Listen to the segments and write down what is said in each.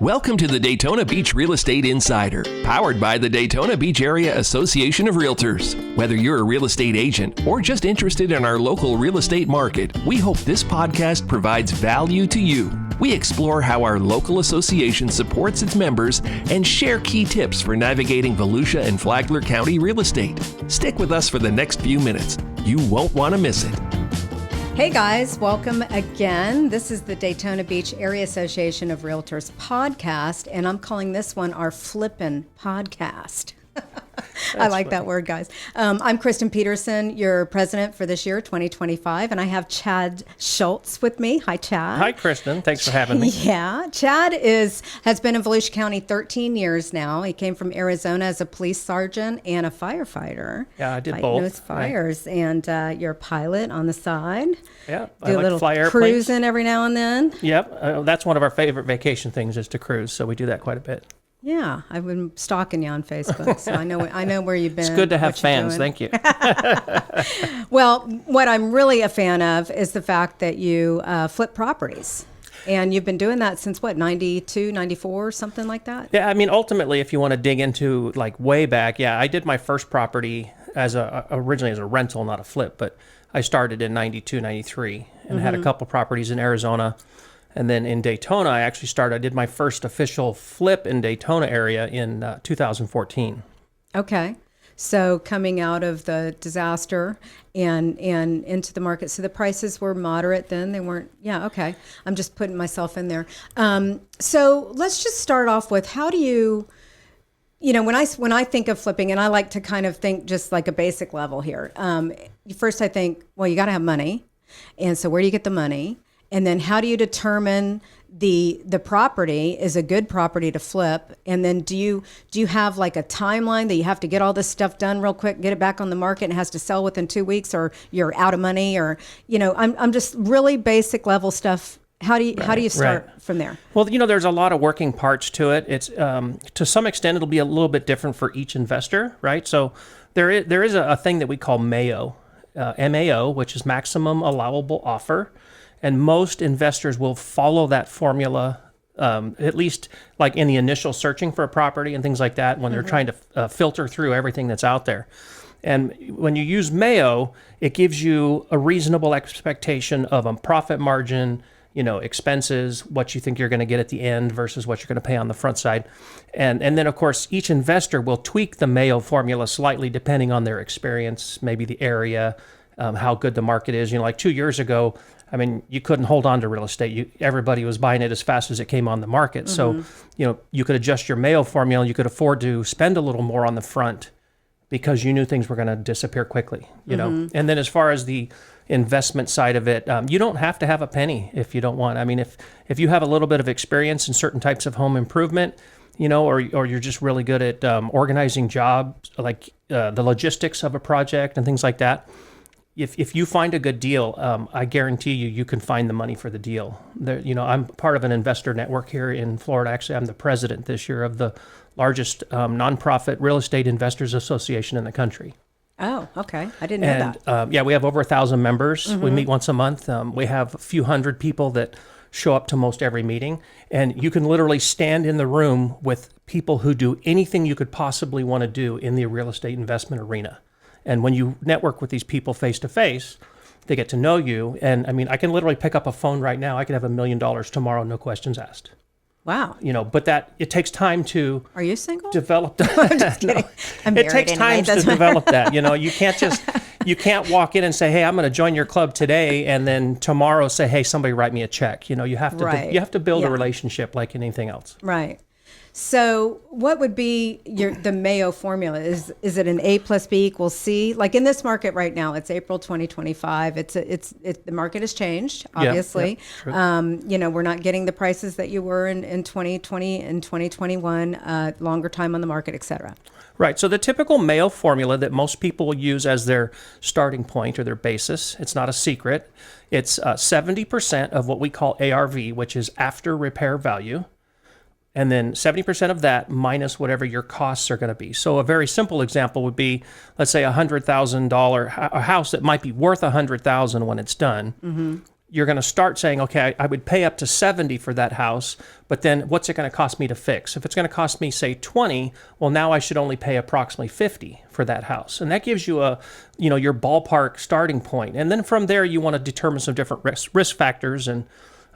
Welcome to the Daytona Beach Real Estate Insider, powered by the Daytona Beach Area Association of Realtors. Whether you're a real estate agent or just interested in our local real estate market, we hope this podcast provides value to you. We explore how our local association supports its members and share key tips for navigating Volusia and Flagler County real estate. Stick with us for the next few minutes. You won't want to miss it. Hey guys, welcome again. This is the Daytona Beach Area Association of Realtors podcast, and I'm calling this one our Flippin' Podcast. I like funny. That word, guys. I'm Kristin Petersen, your president for this year, 2025, and I have Chad Schultz with me. Hi, Chad. Hi, Kristin. Thanks for having me. Yeah. Chad has been in Volusia County 13 years now. He came from Arizona as a police sergeant and a firefighter. Yeah, I did both. Those fires, right. And you're a pilot on the side. Yeah, Do a little cruising every now and then. Yep, that's one of our favorite vacation things is to cruise, so we do that quite a bit. Yeah, I've been stalking you on Facebook, so I know where you've been. It's good to have fans. Thank you. Well, what I'm really a fan of is the fact that you flip properties. And you've been doing that since what, 92, 94, something like that? Yeah, I mean, ultimately, if you want to dig into like way back, yeah, I did my first property originally as a rental, not a flip, but I started in 92, 93 and had a couple properties in Arizona. And then in Daytona, I did my first official flip in Daytona area in 2014. Okay. So coming out of the disaster and into the market. So the prices were moderate then. They weren't, yeah, okay. I'm just putting myself in there. So let's just start off with how do you know, when I think of flipping, and I like to kind of think just like a basic level here. First I think, well, you got to have money. And so where do you get the money? And then how do you determine the property is a good property to flip? And then do you have like a timeline that you have to get all this stuff done real quick, get it back on the market and has to sell within 2 weeks, or you're out of money, or, you know, I'm just really basic level stuff. How do you start from there? Well, you know, there's a lot of working parts to it. It's to some extent it'll be a little bit different for each investor, right? So there is a thing that we call MAO, MAO, which is maximum allowable offer. And most investors will follow that formula, at least like in the initial searching for a property and things like that, when they're trying to filter through everything that's out there. And when you use Mayo, it gives you a reasonable expectation of a profit margin, you know, expenses, what you think you're going to get at the end versus what you're going to pay on the front side. And then, of course, each investor will tweak the Mayo formula slightly depending on their experience, maybe the area, how good the market is. You know, like 2 years ago, I mean, you couldn't hold on to real estate. Everybody was buying it as fast as it came on the market. So, you know, you could adjust your Mayo formula. You could afford to spend a little more on the front because you knew things were going to disappear quickly, you know. And then as far as the investment side of it, you don't have to have a penny if you don't want. I mean, if you have a little bit of experience in certain types of home improvement, you know, or you're just really good at organizing jobs, like the logistics of a project and things like that, If you find a good deal, I guarantee you can find the money for the deal. You know, I'm part of an investor network here in Florida. Actually, I'm the president this year of the largest nonprofit real estate investors association in the country. Oh, okay. I didn't know that. Yeah, we have over 1,000 members. We meet once a month. We have a few hundred people that show up to most every meeting. And you can literally stand in the room with people who do anything you could possibly want to do in the real estate investment arena. And when you network with these people face to face, they get to know you. And I mean, I can literally pick up a phone right now. I could have $1 million tomorrow, no questions asked. Wow. You know, but it takes time to. Are you single? Develop that. I'm just kidding. I'm married it takes anyway. time to develop that. You know, you can't walk in and say, hey, I'm going to join your club today, and then tomorrow say, hey, somebody write me a check. You know, you have to build a relationship like anything else. Right. So what would be the Mayo formula? Is it an A plus B equals C? Like in this market right now, it's April 2025. The market has changed, obviously. You know, we're not getting the prices that you were in 2020 and 2021, longer time on the market, et cetera. Right. So the typical Mayo formula that most people will use as their starting point or their basis, it's not a secret. It's 70% of what we call ARV, which is after repair value. And then 70% of that minus whatever your costs are going to be. So a very simple example would be, let's say $100,000, a house that might be worth $100,000 when it's done. you're going to start saying, okay, I would pay up to 70 for that house, but then what's it going to cost me to fix? If it's going to cost me, say, 20, well, now I should only pay approximately 50 for that house. And that gives you your ballpark starting point. And then from there, you want to determine some different risk factors and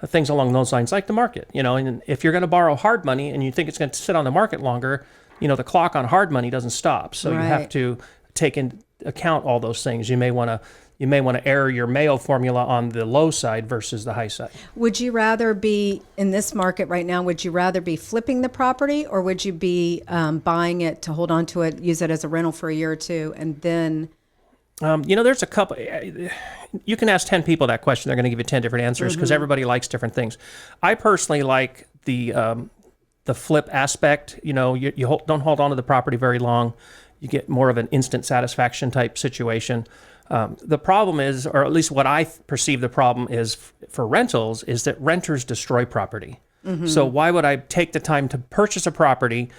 things along those lines, like the market. And if you're going to borrow hard money and you think it's going to sit on the market longer, the clock on hard money doesn't stop. So you have to take into account all those things. You may want to err your Mayo formula on the low side versus the high side. Would you rather be in this market right now? Would you rather be flipping the property, or would you be buying it to hold on to it, use it as a rental for a year or two, and then? There's a couple. You can ask 10 people that question; they're going to give you 10 different answers because everybody likes different things. I personally like the flip aspect. You don't hold on to the property very long. You get more of an instant satisfaction type situation. The problem is, or at least what I perceive the problem is for rentals, is that renters destroy property. So why would I take the time to purchase a property,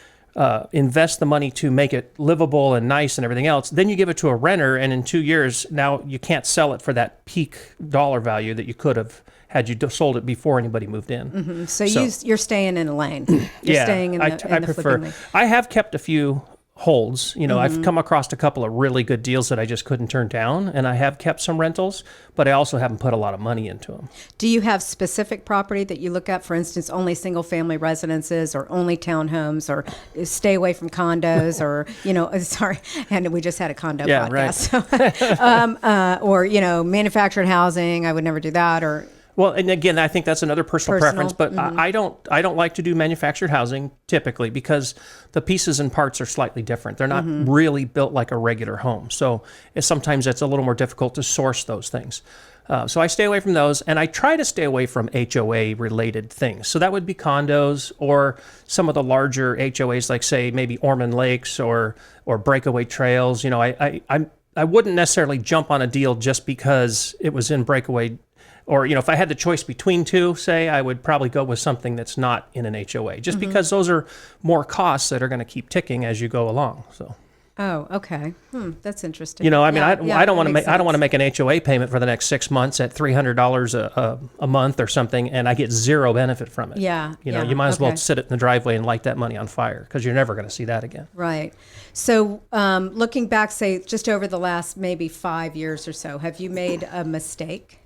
invest the money to make it livable and nice and everything else, then you give it to a renter, and in 2 years, now you can't sell it for that peak dollar value that you could have had you sold it before anybody moved in. So you're staying in a lane. You're staying in the prefer. flipping lane. I have kept a few holds. I've come across a couple of really good deals that I just couldn't turn down, and I have kept some rentals, but I also haven't put a lot of money into them. Do you have specific property that you look at? For instance, only single family residences, or only townhomes, or stay away from condos, or sorry, and we just had a condo podcast. Right. Or manufactured housing. I would never do that. Or well, and again, I think that's another personal preference, but I don't like to do manufactured housing typically because the pieces and parts are slightly different. They're not really built like a regular home. So sometimes it's a little more difficult to source those things. So I stay away from those, and I try to stay away from HOA related things. So that would be condos or some of the larger HOAs, like say maybe Ormond Lakes or breakaway trails. I wouldn't necessarily jump on a deal just because it was in breakaway. Or, if I had the choice between two, say, I would probably go with something that's not in an HOA, just because those are more costs that are going to keep ticking as you go along. So. Oh, okay. That's interesting. I don't want to make an HOA payment for the next 6 months at $300 a month or something, and I get zero benefit from it. You might as well sit it in the driveway and light that money on fire because you're never going to see that again. Right. So, looking back, say, just over the last maybe 5 years or so, have you made a mistake?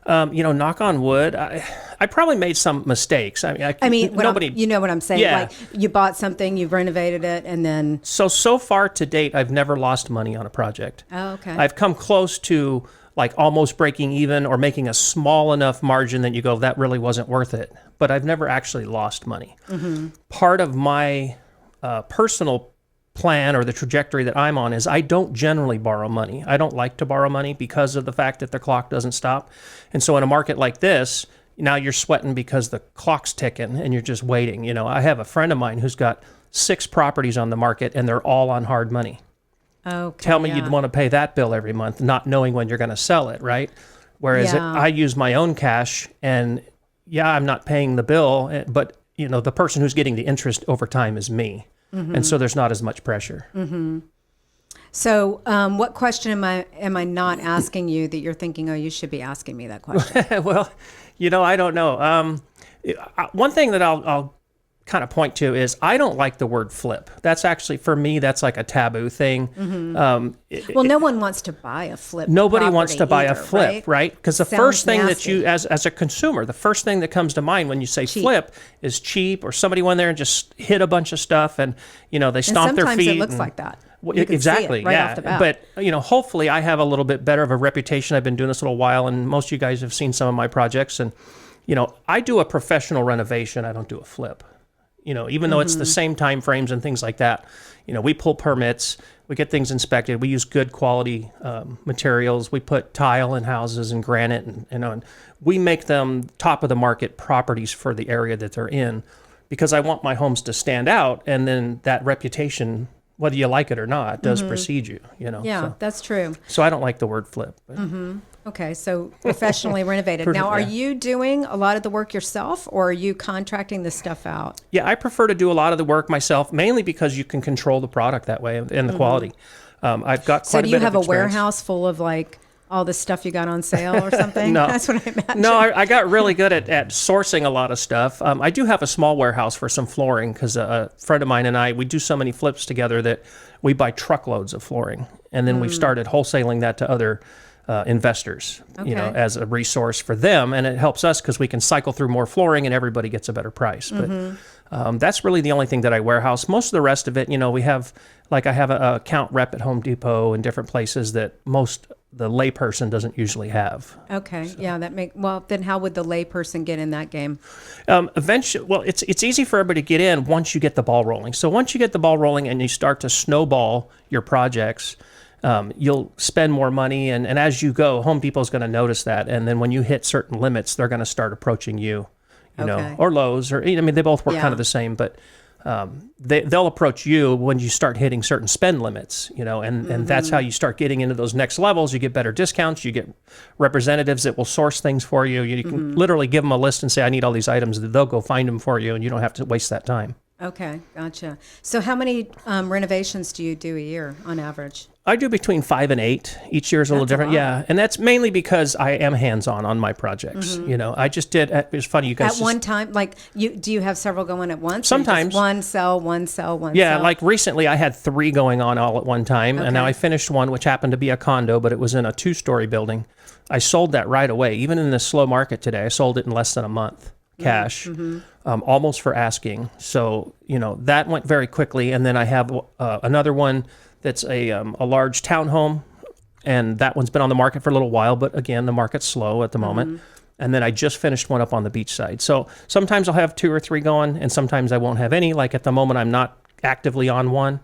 Knock on wood, I probably made some mistakes. Nobody. You know what I'm saying? Yeah. Like you bought something, you renovated it, and then. So far to date, I've never lost money on a project. Oh, okay. I've come close to like almost breaking even or making a small enough margin that you go, that really wasn't worth it. But I've never actually lost money. Part of my personal plan or the trajectory that I'm on is I don't generally borrow money. I don't like to borrow money because of the fact that the clock doesn't stop. And so in a market like this, now you're sweating because the clock's ticking and you're just waiting. I have a friend of mine who's got 6 properties on the market and they're all on hard money. Okay. Tell me you'd want to pay that bill every month, not knowing when you're going to sell it, right? Whereas I use my own cash and I'm not paying the bill, but the person who's getting the interest over time is me. And so there's not as much pressure. So what question am I not asking you that you're thinking, oh, you should be asking me that question? Well, I don't know. One thing that I'll kind of point to is I don't like the word flip. That's actually, for me, that's like a taboo thing. Well, no one wants to buy a flip. Nobody wants to buy a flip, right? Because the first thing nasty. that you, as a consumer, the first thing that comes to mind when you say flip is cheap, or somebody went there and just hit a bunch of stuff and, they stomp their feet. Sometimes it looks like that. You can exactly, see it right off the bat. But, hopefully I have a little bit better of a reputation. I've been doing this a little while, and most of you guys have seen some of my projects. And, I do a professional renovation. I don't do a flip. Even though it's the same time frames and things like that, we pull permits, we get things inspected, we use good quality materials, we put tile in houses and granite, and we make them top of the market properties for the area that they're in, because I want my homes to stand out, and then that reputation, whether you like it or not, does precede you. Yeah, so that's true. So I don't like the word flip. But. Okay, so professionally renovated. Now, are you doing a lot of the work yourself, or are you contracting this stuff out? Yeah, I prefer to do a lot of the work myself, mainly because you can control the product that way and the quality. I've got quite a bit of experience. So do you have a warehouse full of like all the stuff you got on sale or something? No. That's what I imagine. No, I got really good at sourcing a lot of stuff. I do have a small warehouse for some flooring because a friend of mine and I, we do so many flips together that we buy truckloads of flooring. And then we've started wholesaling that to other investors, as a resource for them. And it helps us because we can cycle through more flooring and everybody gets a better price. But that's really the only thing that I warehouse. Most of the rest of it, we have, like I have an account rep at Home Depot and different places that the layperson doesn't usually have. Okay. So. Yeah, then how would the layperson get in that game? Eventually, well, it's easy for everybody to get in once you get the ball rolling. So once you get the ball rolling and you start to snowball your projects, you'll spend more money. And as you go, Home Depot is going to notice that. And then when you hit certain limits, they're going to start approaching you, or Lowe's, or, they both work kind of the same, but they'll approach you when you start hitting certain spend limits, and that's how you start getting into those next levels. You get better discounts, you get representatives that will source things for you. You can literally give them a list and say, I need all these items. They'll go find them for you, and you don't have to waste that time. Okay, gotcha. So how many renovations do you do a year on average? I do between 5 and 8. Each year is a little different. Yeah. And that's mainly because I am hands-on on my projects. I just did, it was funny, you guys. At one time, do you have several going at once? Sometimes. One sell, one sell. Yeah, like recently I had 3 going on all at one time. Okay. And now I finished one, which happened to be a condo, but it was in a 2-story building. I sold that right away. Even in the slow market today, I sold it in less than a month, cash, almost for asking. So, that went very quickly. And then I have another one that's a large townhome, and that one's been on the market for a little while, but again, the market's slow at the moment. And then I just finished one up on the beach side. So sometimes I'll have 2 or 3 going, and sometimes I won't have any. Like at the moment, I'm not actively on one,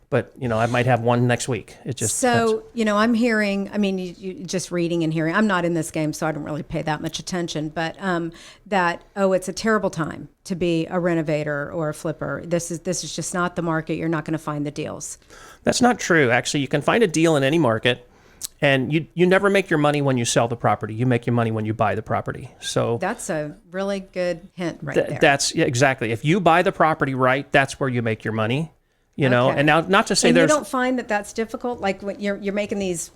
but I might have one next week. It just so depends. I'm hearing. I mean, you just reading and hearing. I'm not in this game, so I don't really pay that much attention. But it's a terrible time to be a renovator or a flipper. This is just not the market. You're not going to find the deals. That's not true. Actually, you can find a deal in any market, and you never make your money when you sell the property. You make your money when you buy the property. So that's a really good hint there. That's exactly. If you buy the property right, that's where you make your money. And now not to say you don't find that that's difficult. Like when you're making these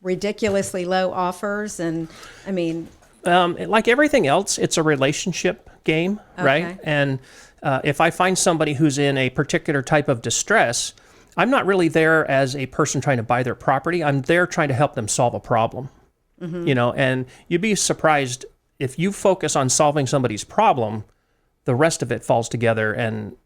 ridiculously low offers, and I mean, like everything else, it's a relationship game, right? And if I find somebody who's in a particular type of distress, I'm not really there as a person trying to buy their property. I'm there trying to help them solve a problem, and you'd be surprised if you focus on solving somebody's problem, the rest of it falls together and,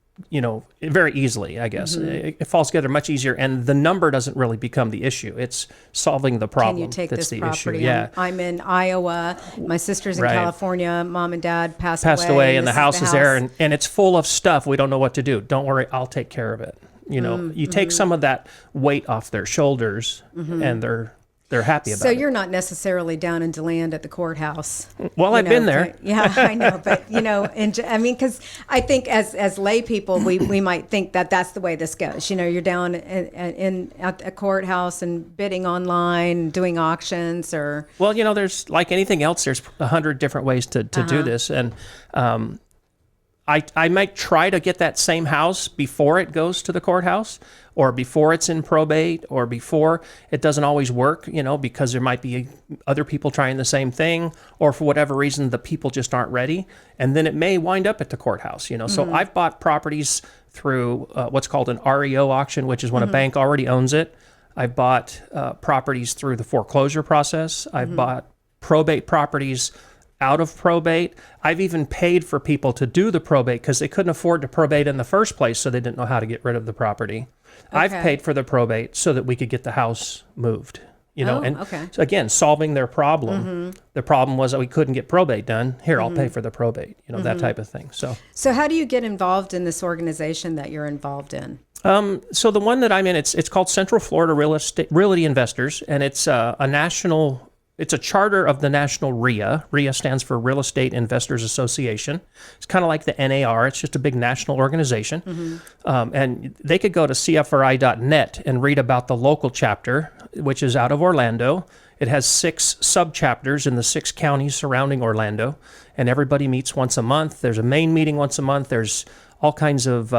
very easily, I guess. It falls together much easier, and the number doesn't really become the issue. It's solving the problem. Can you take that's this the property? issue. Yeah. I'm in Iowa. My sister's in California. Mom and Dad passed away, and the house is there, and it's full of stuff. We don't know what to do. Don't worry, I'll take care of it. You take some of that weight off their shoulders, and they're happy about it. So you're not necessarily down in DeLand at the courthouse. Well, I've been there. Yeah, I know. But, because I think as lay people, we might think that that's the way this goes. You're down at a courthouse and bidding online, doing auctions or. Well, there's like anything else, there's 100 different ways to do this. And I might try to get that same house before it goes to the courthouse, or before it's in probate, or before. It doesn't always work, because there might be other people trying the same thing, or for whatever reason, the people just aren't ready. And then it may wind up at the courthouse, So I've bought properties through what's called an REO auction, which is when a bank already owns it. I've bought properties through the foreclosure process. I've bought probate properties out of probate. I've even paid for people to do the probate because they couldn't afford to probate in the first place, so they didn't know how to get rid of the property. Okay. I've paid for the probate so that we could get the house moved. So again, solving their problem. The problem was that we couldn't get probate done. Here, I'll pay for the probate. That type of thing. So how do you get involved in this organization that you're involved in? So the one that I'm in, it's called Central Florida Realty Investors, and it's a national. It's a charter of the national REIA. REIA stands for Real Estate Investors Association. It's kind of like the NAR. It's just a big national organization. And they could go to CFRI.net and read about the local chapter, which is out of Orlando. It has 6 sub-chapters in the 6 counties surrounding Orlando, and everybody meets once a month. There's a main meeting once a month. There's all kinds of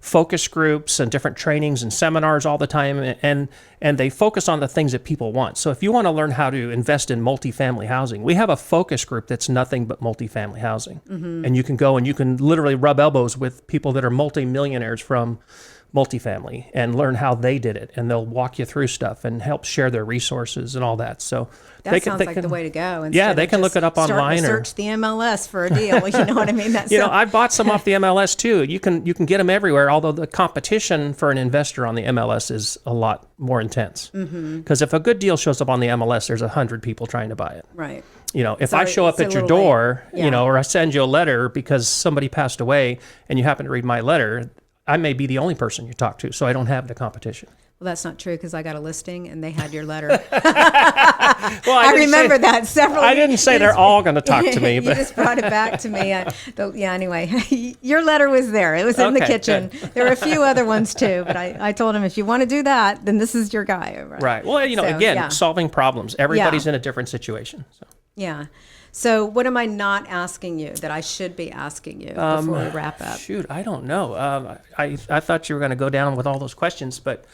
focus groups and different trainings and seminars all the time, and they focus on the things that people want. So if you want to learn how to invest in multifamily housing, we have a focus group that's nothing but multifamily housing. And you can go and you can literally rub elbows with people that are multimillionaires from multifamily and learn how they did it, and they'll walk you through stuff and help share their resources and all that. So that sounds like the way to go. Yeah, they can look it up online or search the MLS for a deal. You know what I mean? That's I bought some off the MLS too. You can get them everywhere. Although the competition for an investor on the MLS is a lot more intense. Because if a good deal shows up on the MLS, there's 100 people trying to buy it. Right. If I show up at your door, or I send you a letter because somebody passed away and you happen to read my letter, I may be the only person you talk to, so I don't have the competition. Well, that's not true because I got a listing and they had your letter. Well, I remember that several. I didn't say they're all going to talk to me, you but just brought it back to me. Anyway, your letter was there. It was in the kitchen. Good. There were a few other ones too, but I told him if you want to do that, then this is your guy. Right. Well, solving problems. Everybody's in a different situation. So. Yeah. So what am I not asking you that I should be asking you before we wrap up? Shoot, I don't know. I thought you were going to go down with all those questions, but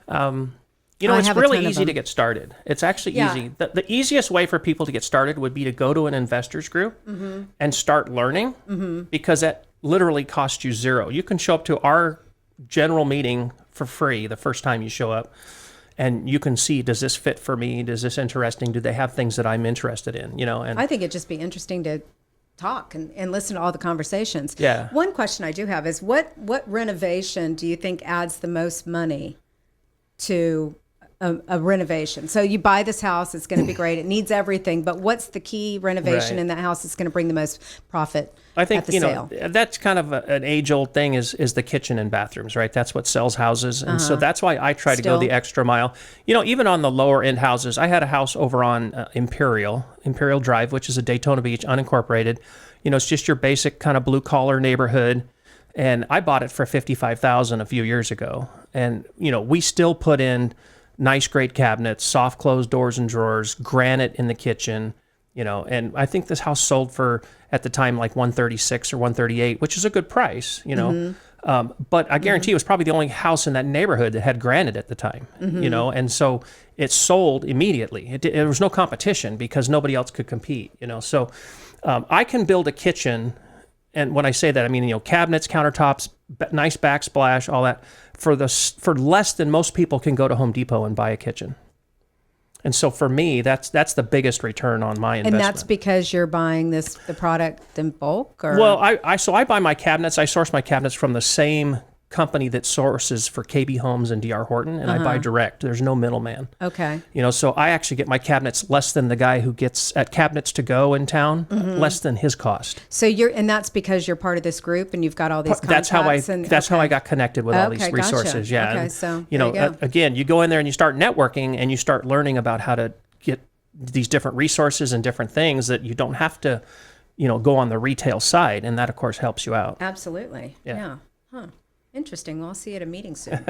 it's really easy to get started. It's actually easy. The easiest way for people to get started would be to go to an investors group and start learning because that literally costs you zero. You can show up to our general meeting for free the first time you show up. And you can see, does this fit for me? Is this interesting? Do they have things that I'm interested in? And I think it'd just be interesting to talk and listen to all the conversations. Yeah. One question I do have is what renovation do you think adds the most money to a renovation? So you buy this house, it's going to be great. It needs everything, but what's the key renovation in that house that's going to bring the most profit? I think, at the sale? That's kind of an age-old thing is the kitchen and bathrooms, right? That's what sells houses. And so that's why I try to go the extra mile. Even on the lower-end houses, I had a house over on Imperial Drive, which is a Daytona Beach, unincorporated. It's just your basic kind of blue-collar neighborhood. And I bought it for $55,000 a few years ago. And, we still put in nice, great cabinets, soft closed doors and drawers, granite in the kitchen, and I think this house sold for, at the time, like $136 or $138, which is a good price, but I guarantee it was probably the only house in that neighborhood that had granite at the time, and so it sold immediately. There was no competition because nobody else could compete, so I can build a kitchen. And when I say that, I mean, cabinets, countertops, nice backsplash, all that, for less than most people can go to Home Depot and buy a kitchen. And so for me, that's the biggest return on my investment. And that's because you're buying the product in bulk? Or? Well, I buy my cabinets. I source my cabinets from the same company that sources for KB Homes and DR Horton, and I buy direct. There's no middleman. Okay. So I actually get my cabinets less than the guy who gets at Cabinets to Go in town, less than his cost. So and that's because you're part of this group and you've got all these contacts. That's how I got connected with all these resources. Gotcha. Yeah. Okay, and, so again, you go in there and you start networking and you start learning about how to get these different resources and different things that you don't have to, go on the retail side, and that of course helps you out. Absolutely. Yeah. Huh. Interesting. Well, I'll see you at a meeting soon.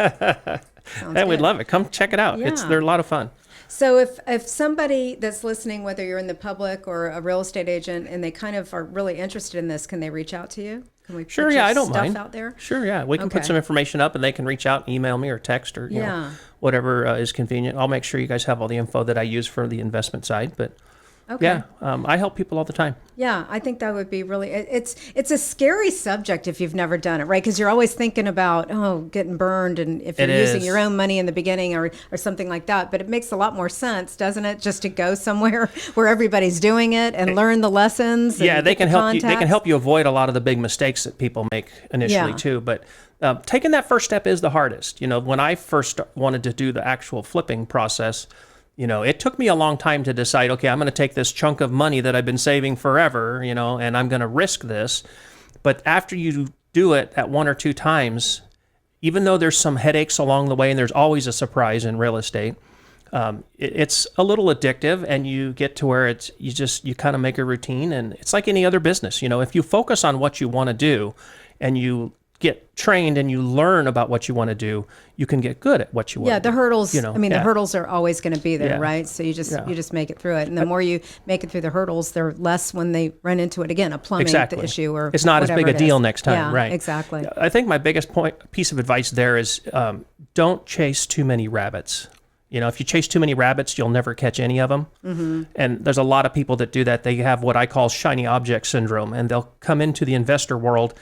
And we'd love it. Come check it out. Yeah. They're a lot of fun. So if somebody that's listening, whether you're in the public or a real estate agent, and they kind of are really interested in this, can they reach out to you? Can we put I don't stuff mind. out there? Sure, yeah. We can put some information up, and they can reach out, email me or text or whatever is convenient. I'll make sure you guys have all the info that I use for the investment side, but I help people all the time. Yeah, I think that would be really, it's a scary subject if you've never done it, right? Because you're always thinking about, getting burned, and if you're using your own money in the beginning or something like that. But it makes a lot more sense, doesn't it? Just to go somewhere where everybody's doing it and learn the lessons. Yeah, they can help you. They can help you avoid a lot of the big mistakes that people make initially too. But taking that first step is the hardest. When I first wanted to do the actual flipping process, it took me a long time to decide, okay, I'm going to take this chunk of money that I've been saving forever, and I'm going to risk this. But after you do it at one or two times, even though there's some headaches along the way, and there's always a surprise in real estate, it's a little addictive, and you get to where you kind of make a routine, and it's like any other business. If you focus on what you want to do and you get trained and you learn about what you want to do, you can get good at what you want. Yeah, the hurdles. You know, the hurdles are always going to be there, Yeah. right? So you just make it through it, and the more you make it through the hurdles, they're less when they run into it again, a plumbing issue or it's not as big a it deal is. next time, Yeah, right? Exactly. I think my biggest piece of advice there is don't chase too many rabbits. You know, if you chase too many rabbits, you'll never catch any of them. Mm-hmm. And there's a lot of people that do that. They have what I call shiny object syndrome, and they'll come into the investor world,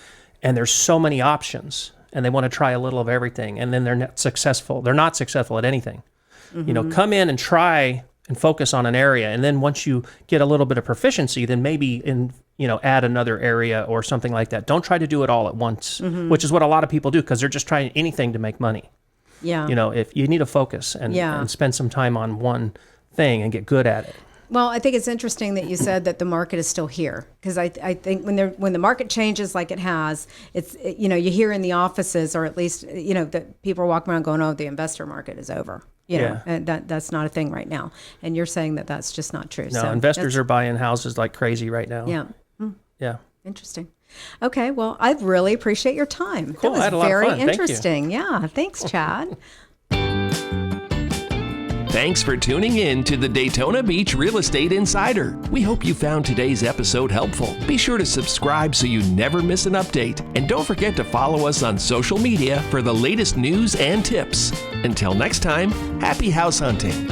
and there's so many options, and they want to try a little of everything, and then they're not successful. They're not successful at anything. Mm-hmm. You know, come in and try and focus on an area, and then once you get a little bit of proficiency, then maybe add another area or something like that. Don't try to do it all at once, which is what a lot of people do because they're just trying anything to make money. Yeah. You know, if you need to focus and spend some time on one thing and get good at it. Well, I think it's interesting that you said that the market is still here, because I think when the market changes like it has, you hear in the offices, or at least that people are walking around going, "Oh, the investor market is over." And that's not a thing right now. And you're saying that that's just not true. No, so investors are buying houses like crazy right now. Yeah. Yeah. Interesting. Okay, well, I really appreciate your time. Cool. That was I had a lot of fun. very interesting. Yeah, thanks, Chad. Thanks for tuning in to the Daytona Beach Real Estate Insider. We hope you found today's episode helpful. Be sure to subscribe so you never miss an update. And don't forget to follow us on social media for the latest news and tips. Until next time, happy house hunting.